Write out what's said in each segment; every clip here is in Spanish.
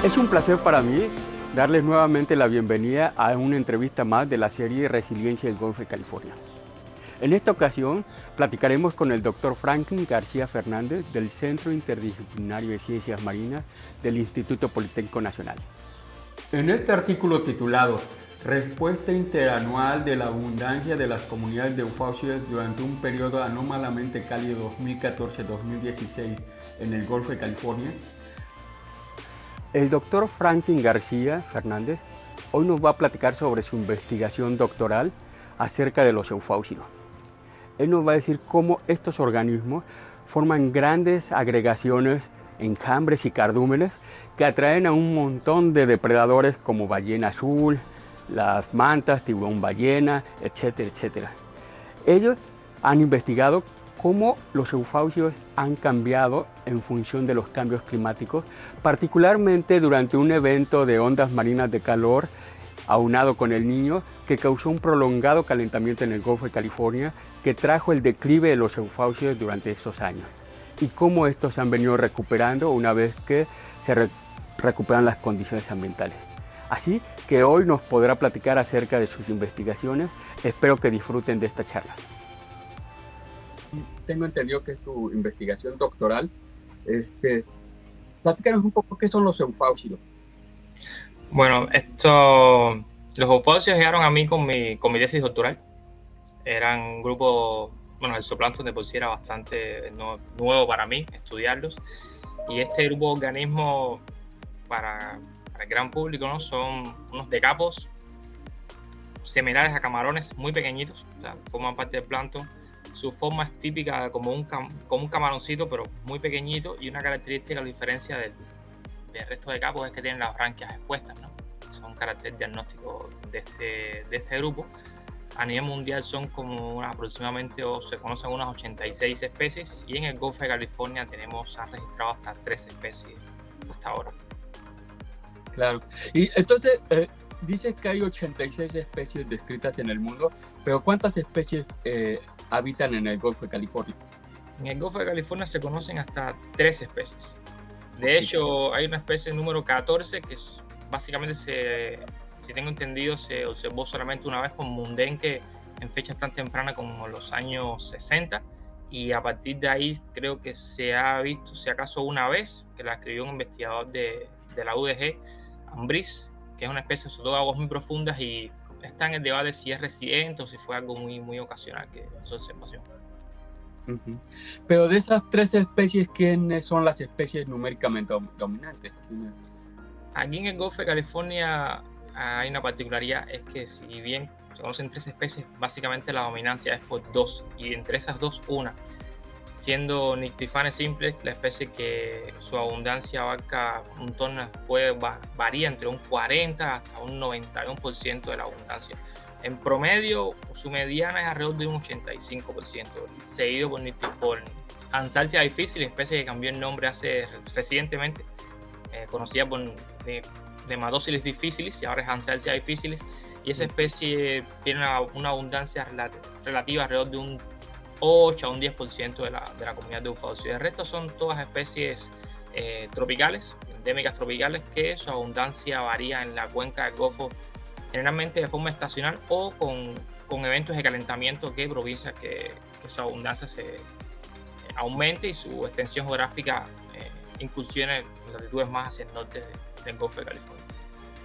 Es un placer para mí darles nuevamente la bienvenida a una entrevista más de la serie Resiliencia del Golfo de California. En esta ocasión platicaremos con el Dr. Franklin García Fernández del Centro Interdisciplinario de Ciencias Marinas del Instituto Politécnico Nacional. En este artículo titulado Respuesta interanual de la abundancia de las comunidades de eufausios durante un periodo anómalamente cálido 2014-2016 en el Golfo de California, el doctor Franklin García Fernández hoy nos va a platicar sobre su investigación doctoral acerca de los eufausios. Él nos va a decir cómo estos organismos forman grandes agregaciones, enjambres y cardúmenes que atraen a un montón de depredadores como ballena azul, las mantas, tiburón ballena, etcétera, etcétera. Ellos han investigado cómo los eufausios han cambiado en función de los cambios climáticos, particularmente durante un evento de ondas marinas de calor aunado con el Niño que causó un prolongado calentamiento en el Golfo de California que trajo el declive de los eufausios durante estos años y cómo estos se han venido recuperando una vez que se recuperan las condiciones ambientales. Así que hoy nos podrá platicar acerca de sus investigaciones. Espero que disfruten de esta charla. Tengo entendido que es tu investigación doctoral. Platícanos un poco qué son los eufausios. Bueno, los eufausios llegaron a mí con mi tesis doctoral. Eran un grupo, bueno, el zooplancton de por sí era bastante nuevo para mí estudiarlos. Y este grupo de organismos para el gran público, ¿no? Son unos decapos similares a camarones, muy pequeñitos, o sea, forman parte del plancton. Su forma es típica como un camaroncito, pero muy pequeñito, y una característica a diferencia del resto de capos es que tienen las branquias expuestas, ¿no? Son carácter diagnóstico de este grupo. A nivel mundial son como aproximadamente, o se conocen unas 86 especies, y en el Golfo de California han registrado hasta 3 especies hasta ahora. Claro. Y entonces dices que hay 86 especies descritas en el mundo, pero ¿cuántas especies habitan en el Golfo de California? En el Golfo de California se conocen hasta 3 especies. De hecho, hay una especie número 14 que básicamente, si tengo entendido, se observó solamente una vez con mundenque en fechas tan tempranas como los años 60, y a partir de ahí creo que se ha visto, si acaso una vez, que la escribió un investigador de la UDG, Ambris, que es una especie sobre todo de aguas muy profundas, y está en el debate si es residente o si fue algo muy, muy ocasional que su observación. Uh-huh. Pero de esas 3 especies, ¿quiénes son las especies numéricamente dominantes? Aquí en el Golfo de California hay una particularidad, es que si bien se conocen 3 especies, básicamente la dominancia es por 2, y entre esas 2 una, siendo Nyctiphane simplex la especie que su abundancia abarca un tono, varía entre un 40 hasta un 91% de la abundancia. En promedio, su mediana es alrededor de un 85%, seguido por Hansalcia difficilis, especie que cambió el nombre recientemente, conocida por Nematocilis difficilis, y ahora es Hansalcia difficilis, y esa especie tiene una abundancia relativa alrededor de un 8 a un 10% de la comunidad de eufausios. El resto son todas especies tropicales, endémicas tropicales, que su abundancia varía en la cuenca del Golfo, generalmente de forma estacional o con eventos de calentamiento que propicia que su abundancia se aumente y su extensión geográfica incursione en latitudes más hacia el norte del Golfo de California.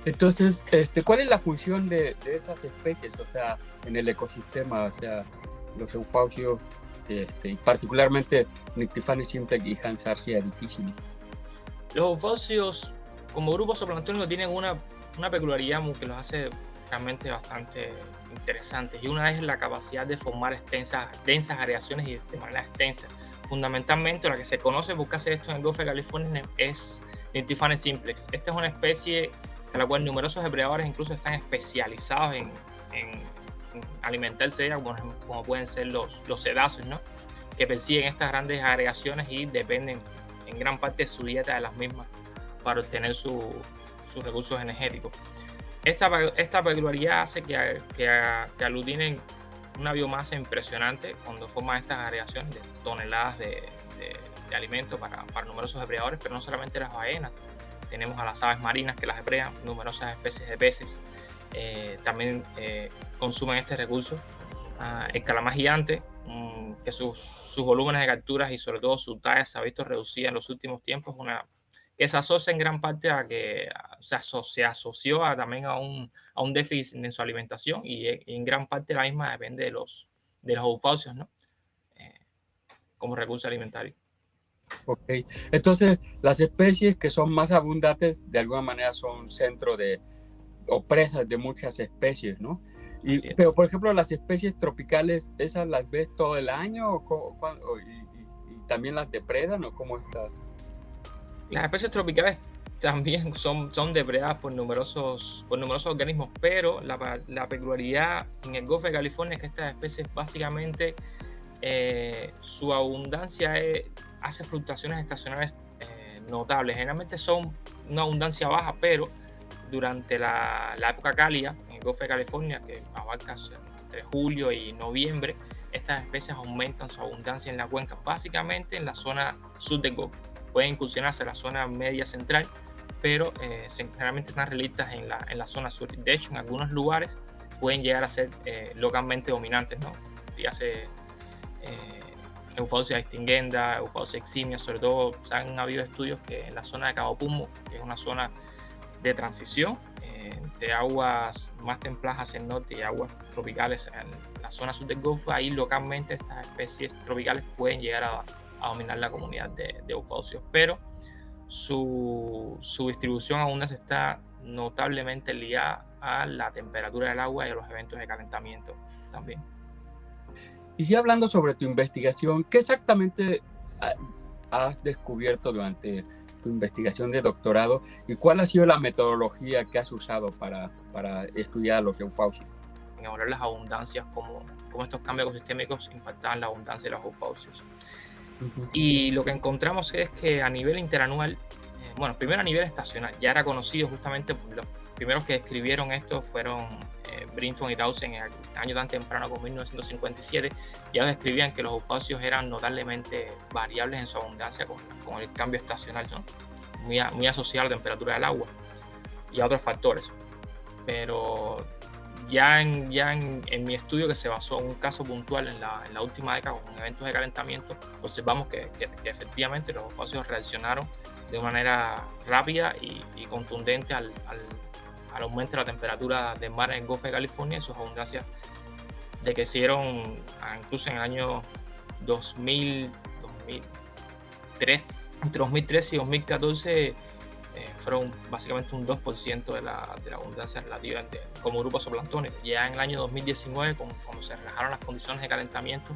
Entonces, ¿cuál es la función de esas especies, o sea, en el ecosistema, o sea, los eufausios, y particularmente Nyctiphane simplex y Hansalcia difficilis? Los eufausios, como grupo zooplanctónico, tienen una peculiaridad que los hace realmente bastante interesantes, y una es la capacidad de formar densas agregaciones, y de manera extensa. Fundamentalmente, la que se conoce por hacer esto en el Golfo de California es Nyctiphane simplex. Esta es una especie a la cual numerosos depredadores incluso están especializados en alimentarse de ella, como pueden ser los cetáceos, ¿no? Que persiguen estas grandes agregaciones y dependen en gran parte de su dieta de las mismas para obtener sus recursos energéticos. Esta peculiaridad hace que aglutinen una biomasa impresionante cuando forman estas agregaciones de toneladas de alimento para numerosos depredadores, pero no solamente las ballenas. tenemos a las aves marinas que las depredan, numerosas especies de peces también consumen este recurso. El calamar gigante, que sus volúmenes de capturas y sobre todo su talla se ha visto reducida en los últimos tiempos, que se asocia en gran parte a que se asoció también a un déficit en su alimentación y en gran parte la misma depende de los eufausios, ¿no? Como recurso alimentario. Ok, entonces las especies que son más abundantes de alguna manera son centro de o presas de muchas especies, ¿no? Pero por ejemplo las especies tropicales, ¿esas las ves todo el año y también las depredan o cómo está? Las especies tropicales también son depredadas por numerosos organismos, pero la peculiaridad en el Golfo de California es que estas especies básicamente su abundancia hace fluctuaciones estacionales notables. Generalmente son una abundancia baja, pero durante la época cálida en el Golfo de California, que abarca entre julio y noviembre, estas especies aumentan su abundancia en la cuenca, básicamente en la zona sur del Golfo. Pueden incursionarse en la zona media central, pero generalmente están relictas en la zona sur. De hecho, en algunos lugares pueden llegar a ser localmente dominantes, ¿no? Dígase Euphausia extinguenda, Euphausia eximia, sobre todo han habido estudios que en la zona de Cabo Pulmo, que es una zona de transición entre aguas más templadas hacia el norte y aguas tropicales en la zona sur del Golfo, ahí localmente estas especies tropicales pueden llegar a dominar la comunidad de eufausios, pero su distribución aún está notablemente ligada a la temperatura del agua y a los eventos de calentamiento también. Y si hablando sobre tu investigación, ¿qué exactamente has descubierto durante tu investigación de doctorado y cuál ha sido la metodología que has usado para estudiar los eufausios? En evaluar las abundancias, cómo estos cambios ecosistémicos impactaban la abundancia de los eufausios. Y lo que encontramos es que a nivel interanual, primero a nivel estacional, ya era conocido justamente por los primeros que describieron esto fueron Brinton y Dawson en el año tan temprano como 1957. Ya describían que los eufausios eran notablemente variables en su abundancia con el cambio estacional, ¿no? Muy asociado a la temperatura del agua y a otros factores. Pero ya en mi estudio, que se basó en un caso puntual en la última década con eventos de calentamiento, observamos que efectivamente los eufausios reaccionaron de manera rápida y contundente al aumento de la temperatura del mar en el Golfo de California, y sus abundancias decrecieron incluso en el año 2003, entre 2013 y 2014 fueron básicamente un 2% de la abundancia relativa como grupo zooplanctónico. Ya en el año 2019, cuando se relajaron las condiciones de calentamiento,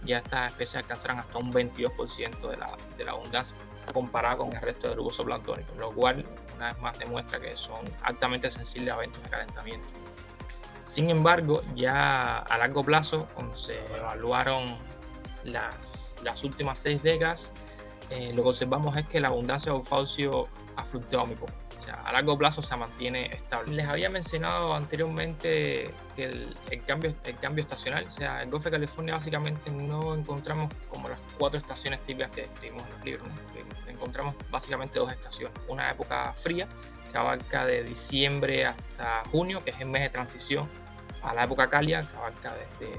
ya estas especies alcanzaron hasta un 22% de la abundancia comparada con el resto del grupo zooplanctónico, lo cual una vez más demuestra que son altamente sensibles a eventos de calentamiento. Sin embargo, ya a largo plazo, cuando se evaluaron las últimas 6 décadas, lo que observamos es que la abundancia de eufausios ha fluctuado muy poco. O sea, a largo plazo se mantiene estable. Les había mencionado anteriormente que el cambio estacional, o sea, en el Golfo de California básicamente no encontramos como las 4 estaciones típicas que describimos en los libros, ¿no? Encontramos básicamente 2 estaciones. Una época fría, que abarca de diciembre hasta junio, que es el mes de transición a la época cálida, que abarca desde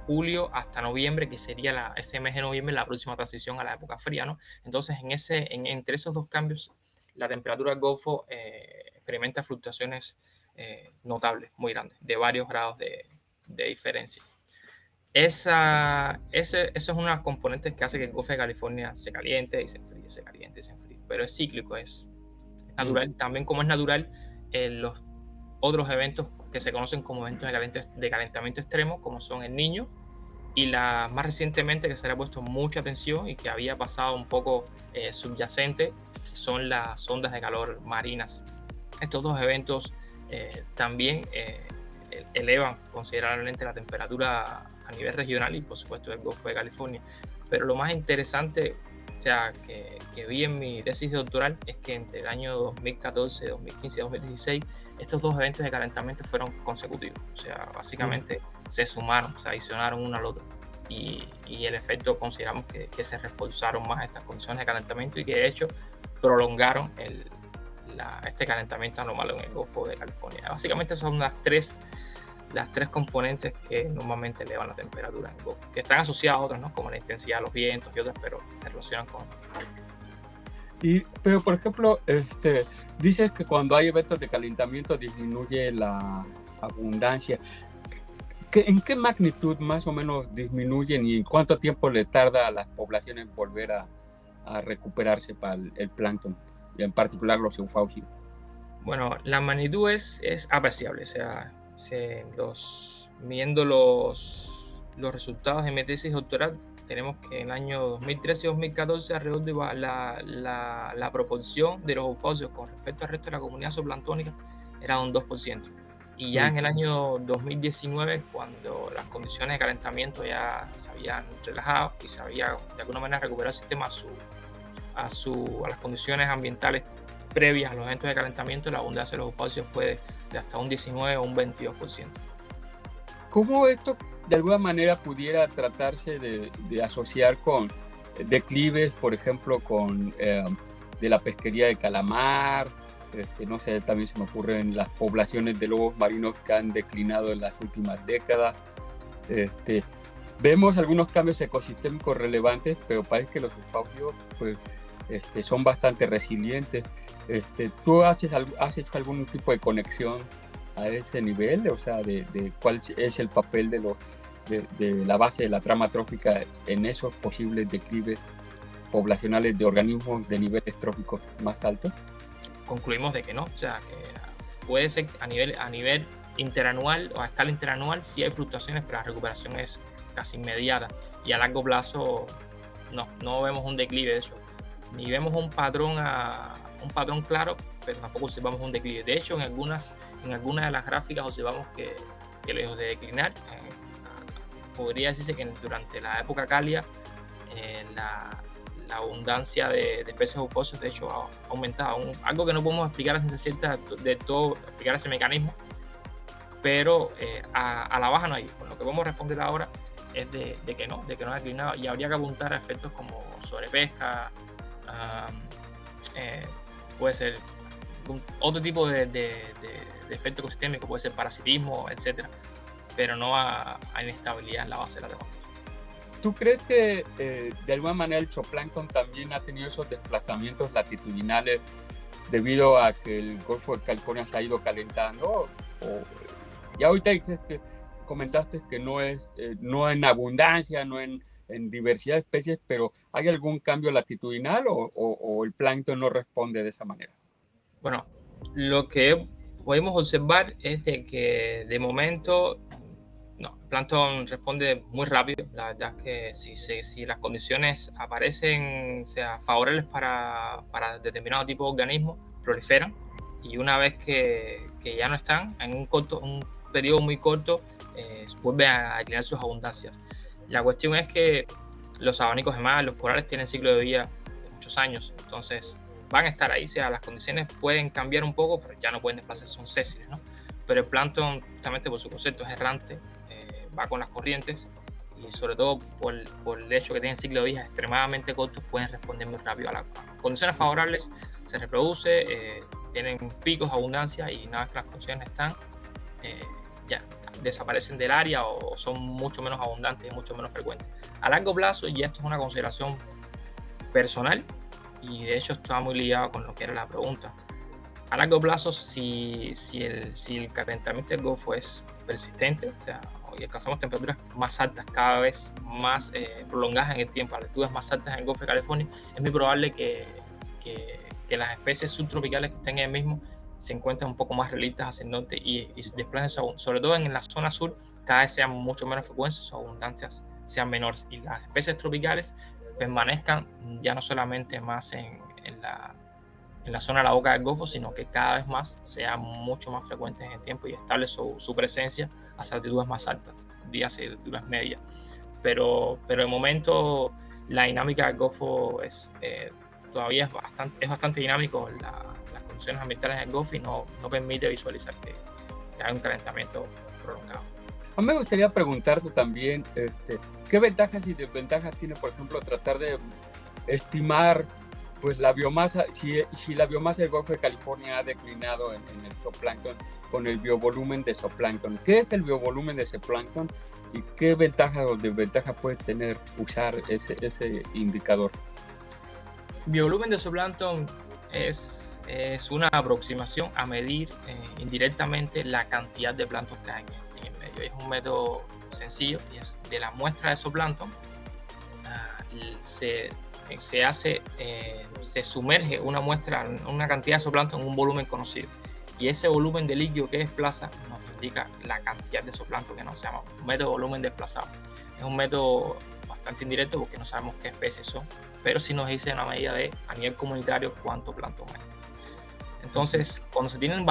julio hasta noviembre, que sería ese mes de noviembre la próxima transición a la época fría, ¿no? Entonces, entre esos 2 cambios, la temperatura del Golfo experimenta fluctuaciones notables, muy grandes, de varios grados de diferencia. Esa es una de las componentes que hace que el Golfo de California se caliente y se enfríe, se caliente y se enfríe. Pero es cíclico, es natural. También, como es natural, los otros eventos que se conocen como eventos de calentamiento extremo, como son el Niño, y más recientemente, que se le ha puesto mucha atención y que había pasado un poco subyacente, son las ondas de calor marinas. Estos 2 eventos también elevan considerablemente la temperatura a nivel regional y por supuesto del Golfo de California. Pero lo más interesante, o sea, que vi en mi tesis doctoral, es que entre el año 2014, 2015 y 2016 estos 2 eventos de calentamiento fueron consecutivos. O sea, básicamente se sumaron, se adicionaron uno al otro. Y el efecto, consideramos que se reforzaron más estas condiciones de calentamiento y que de hecho prolongaron este calentamiento anómalo en el Golfo de California. Básicamente son las tres componentes que normalmente elevan la temperatura en el Golfo, que están asociadas a otras, ¿no? Como la intensidad de los vientos y otras, pero se relacionan con... Pero, por ejemplo, dices que cuando hay eventos de calentamiento disminuye la abundancia. ¿En qué magnitud más o menos disminuyen y en cuánto tiempo le tarda a las poblaciones volver a recuperarse para el plancton, y en particular los eufausios? Bueno, la magnitud es apreciable, o sea, viendo los resultados de mi tesis doctoral, tenemos que en el año 2013 y 2014 alrededor de la proporción de los eufausios con respecto al resto de la comunidad zooplanctónica era un 2%. Y ya en el año 2019, cuando las condiciones de calentamiento ya se habían relajado y se había de alguna manera recuperado el sistema a las condiciones ambientales previas a los eventos de calentamiento, la abundancia de los eufausios fue de hasta un 19 o un 22%. ¿Cómo esto de alguna manera pudiera tratarse de asociar con declives, por ejemplo, de la pesquería de calamar? No sé, también se me ocurren las poblaciones de lobos marinos que han declinado en las últimas décadas. Vemos algunos cambios ecosistémicos relevantes, pero parece que los eufausios pues, son bastante resilientes. ¿Tú has hecho algún tipo de conexión a ese nivel? O sea, de cuál es el papel de la base de la trama trófica en esos posibles declives poblacionales de organismos de niveles tróficos más altos. Concluimos de que no, o sea, que puede ser a nivel interanual o a escala interanual sí hay fluctuaciones, pero la recuperación es casi inmediata y a largo plazo no vemos un declive de eso, ni vemos un patrón claro, pero tampoco observamos un declive. De hecho, en algunas de las gráficas observamos que lejos de declinar, podría decirse que durante la época cálida la abundancia de especies eufausios de hecho ha aumentado, algo que no podemos explicar a ciencia cierta de todo, explicar ese mecanismo, pero a la baja no hay. Con lo que podemos responder ahora es de que no ha declinado y habría que apuntar a efectos como sobrepesca, puede ser otro tipo de efecto ecosistémico, puede ser parasitismo, etcétera, pero no a inestabilidad en la base de la trama. ¿Tú crees que de alguna manera el zooplancton también ha tenido esos desplazamientos latitudinales debido a que el Golfo de California se ha ido calentando? Ya ahorita comentaste que no en abundancia, no en diversidad de especies, pero ¿hay algún cambio latitudinal o el plancton no responde de esa manera? Bueno, lo que podemos observar es de que de momento el plancton responde muy rápido. La verdad es que si las condiciones aparecen, sea favorables para determinado tipo de organismos, proliferan, y una vez que ya no están, en un periodo muy corto, vuelven a declinar sus abundancias. La cuestión es que los abanicos de mar, los corales tienen ciclo de vida de muchos años, entonces van a estar ahí. O sea, las condiciones pueden cambiar un poco, pero ya no pueden desplazarse, son sésiles, ¿no? Pero el plancton, justamente por su concepto, es errante, va con las corrientes y sobre todo por el hecho que tienen ciclo de vida extremadamente cortos, pueden responder muy rápido a las condiciones favorables, se reproduce, tienen picos de abundancia y una vez que las condiciones están, ya desaparecen del área o son mucho menos abundantes y mucho menos frecuentes. A largo plazo, y esto es una consideración personal y de hecho está muy ligado con lo que era la pregunta, a largo plazo si el calentamiento del Golfo es persistente, o sea, y alcanzamos temperaturas más altas, cada vez más prolongadas en el tiempo, a latitudes más altas en el Golfo de California, es muy probable que las especies subtropicales que estén en el mismo se encuentren un poco más relictas hacia el norte y se desplacen, sobre todo en la zona sur, cada vez sean mucho menos frecuentes, sus abundancias sean menores y las especies tropicales permanezcan ya no solamente más en la zona de la boca del Golfo, sino que cada vez más sean mucho más frecuentes en el tiempo y estable su presencia hacia altitudes más altas, días y altitudes medias. Pero de momento la dinámica del Golfo todavía es bastante dinámico. Las condiciones ambientales en el Golfo y no permite visualizar que hay un calentamiento prolongado. A mí me gustaría preguntarte también ¿qué ventajas y desventajas tiene, por ejemplo, tratar de estimar pues la biomasa, si la biomasa del Golfo de California ha declinado en el zooplancton con el biovolumen de zooplancton. ¿Qué es el biovolumen de zooplancton y qué ventajas o desventajas puede tener usar ese indicador? Biolumen de zooplancton es una aproximación a medir indirectamente la cantidad de plancton que hay en el medio. Es un método sencillo y es de la muestra de zooplancton se sumerge una cantidad de zooplancton en un volumen conocido, y ese volumen de líquido que desplaza nos indica la cantidad de zooplancton que nos llama un método de volumen desplazado. Es un método bastante indirecto porque no sabemos qué especies son, pero sí nos dice una medida de a nivel comunitario cuánto plancton hay. Entonces, cuando se tienen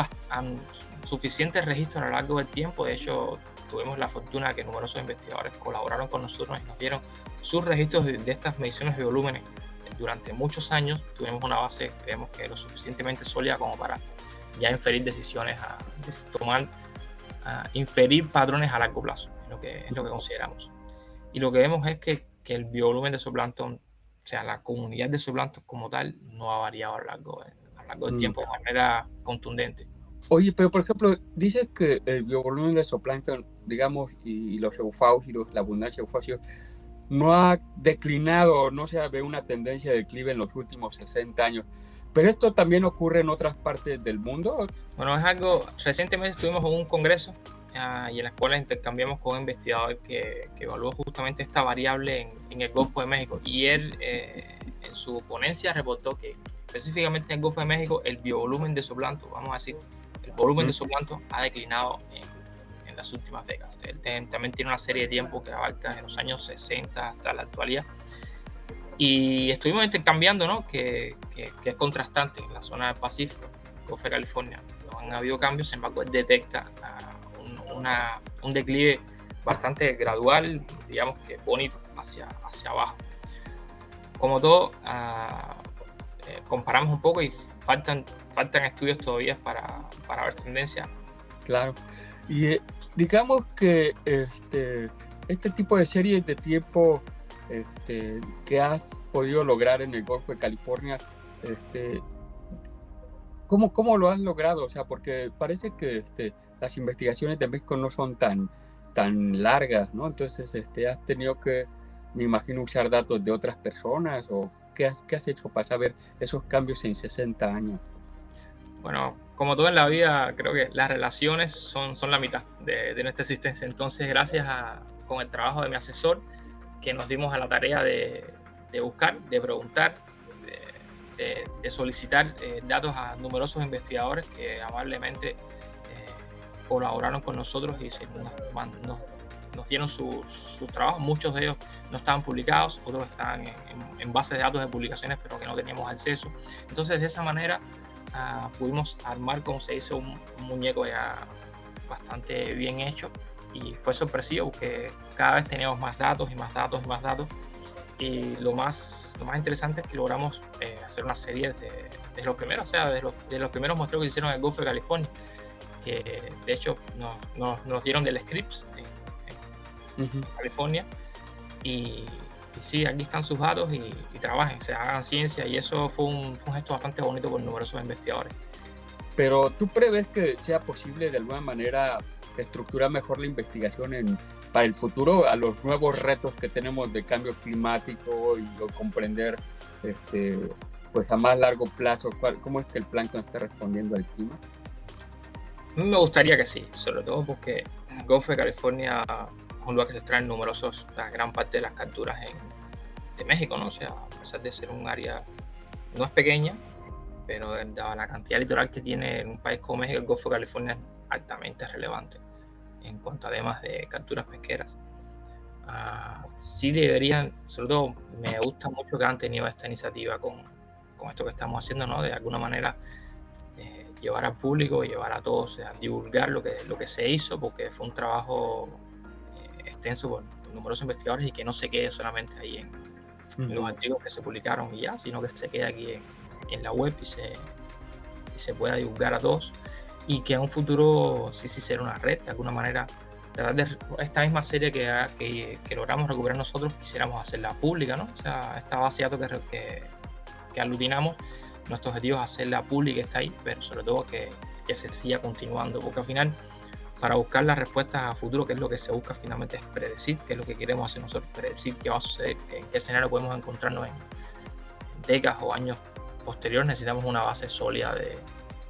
suficientes registros a lo largo del tiempo, de hecho tuvimos la fortuna de que numerosos investigadores colaboraron con nosotros y nos dieron sus registros de estas mediciones de volúmenes durante muchos años. Tuvimos una base, creemos que lo suficientemente sólida como para ya inferir decisiones, inferir patrones a largo plazo, es lo que consideramos. Y lo que vemos es que el biovolumen de zooplancton, o sea, la comunidad de zooplancton como tal, no ha variado a lo largo del tiempo de manera contundente. Oye, pero por ejemplo, dices que el biovolumen de zooplancton, digamos, y los eufausios, la abundancia de eufausios, no ha declinado, no se ve una tendencia de declive en los últimos 60 años. ¿Pero esto también ocurre en otras partes del mundo? Bueno, es algo, recientemente estuvimos en un congreso y en las cuales intercambiamos con un investigador que evaluó justamente esta variable en el Golfo de México, y él en su ponencia reportó que específicamente en el Golfo de México el biovolumen de zooplancton, vamos a decir, el volumen de zooplancton ha declinado en las últimas décadas. Él también tiene una serie de tiempo que abarca de los años 60 hasta la actualidad. Y estuvimos intercambiando, ¿no? que es contrastante en la zona del Pacífico, Golfo de California. No han habido cambios, sin embargo, él detecta un declive bastante gradual, digamos que bonito, hacia abajo. Como todo, comparamos un poco y faltan estudios todavía para ver tendencia. Claro. Y digamos que este tipo de series de tiempo que has podido lograr en el Golfo de California, ¿cómo lo has logrado? O sea, porque parece que las investigaciones de México no son tan largas, ¿no? Entonces, has tenido que, me imagino, usar datos de otras personas, o ¿qué has hecho para saber esos cambios en 60 años? Bueno, como todo en la vida, creo que las relaciones son la mitad de nuestra existencia. Entonces, gracias con el trabajo de mi asesor, que nos dimos a la tarea de buscar, de preguntar, de solicitar datos a numerosos investigadores que amablemente colaboraron con nosotros y nos dieron sus trabajos. Muchos de ellos no estaban publicados, otros estaban en bases de datos de publicaciones, pero que no teníamos acceso. Entonces, de esa manera pudimos armar, como se dice, un muñeco ya bastante bien hecho, y fue sorpresivo porque cada vez teníamos más datos y más datos y más datos. Y lo más interesante es que logramos hacer una serie de los primeros, o sea, de los primeros muestreos que se hicieron en el Golfo de California, que de hecho nos dieron del Scripps en California, y sí, aquí están sus datos y trabajen, se hagan ciencia, y eso fue un gesto bastante bonito por numerosos investigadores. Pero ¿tú prevés que sea posible de alguna manera estructurar mejor la investigación para el futuro, a los nuevos retos que tenemos de cambio climático, y comprender pues a más largo plazo cómo es que el plancton está respondiendo al clima? Me gustaría que sí, sobre todo porque el Golfo de California es un lugar que se extraen numerosos, la gran parte de las capturas de México, ¿no? O sea, a pesar de ser un área, no es pequeña, pero dada la cantidad litoral que tiene en un país como México, el Golfo de California es altamente relevante en cuanto a temas de capturas pesqueras. Sí deberían, sobre todo me gusta mucho que han tenido esta iniciativa con esto que estamos haciendo, ¿no? De alguna manera llevar al público, llevar a todos a divulgar lo que se hizo, porque fue un trabajo extenso por numerosos investigadores, y que no se quede solamente ahí en los artículos que se publicaron y ya, sino que se quede aquí en la web y se pueda divulgar a todos, y que en un futuro sí será una red, de alguna manera, tratar de esta misma serie que logramos recuperar nosotros, quisiéramos hacerla pública, ¿no? O sea, esta base de datos que aglutinamos. Nuestro objetivo es hacer la publi que está ahí, pero sobre todo que se siga continuando, porque al final, para buscar las respuestas a futuro, que es lo que se busca finalmente, es predecir, que es lo que queremos hacer nosotros, predecir qué va a suceder, en qué escenario podemos encontrarnos en décadas o años posteriores. Necesitamos una base sólida de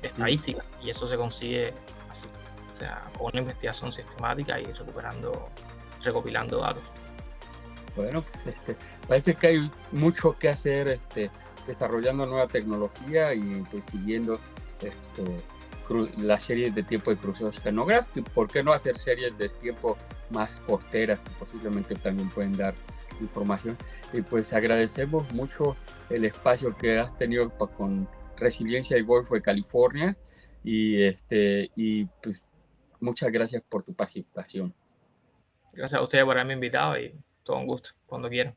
estadística, y eso se consigue así, o sea, con una investigación sistemática y recopilando datos. Bueno, pues parece que hay mucho que hacer, desarrollando nueva tecnología y pues, siguiendo las series de tiempo de crucero oceanográfico. ¿Y por qué no hacer series de tiempo más corteras que posiblemente también pueden dar información? Y pues agradecemos mucho el espacio que has tenido con Resiliencia del Golfo de California y pues muchas gracias por tu participación. Gracias a ustedes por haberme invitado y todo un gusto, cuando quieran.